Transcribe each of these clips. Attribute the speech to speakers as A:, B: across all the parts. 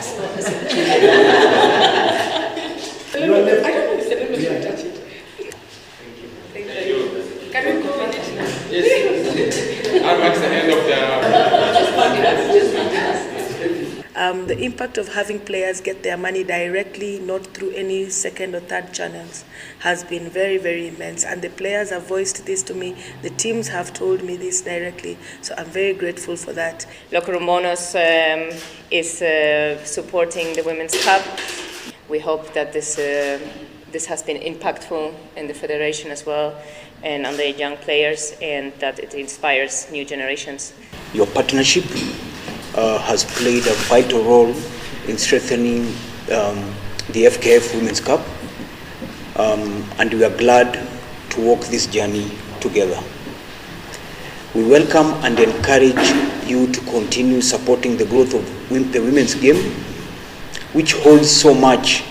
A: That's not the solution. I don't know if the members will touch it. Thank you. Can we go on it now?
B: Yes. I'll watch the end of the...
C: The impact of having players get their money directly, not through any second or third channels, has been very, very immense. And the players have voiced this to me. The teams have told me this directly. So I'm very grateful for that.
D: Locker Room Bonus is supporting the Women's Cup. We hope that this has been impactful in the federation as well and on the young players, and that it inspires new generations.
E: Your partnership has played a vital role in strengthening the FKF Women's Cup, and we are glad to walk this journey together. We welcome and encourage you to continue supporting the growth of the women's game, which holds so much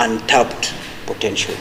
E: untapped potential.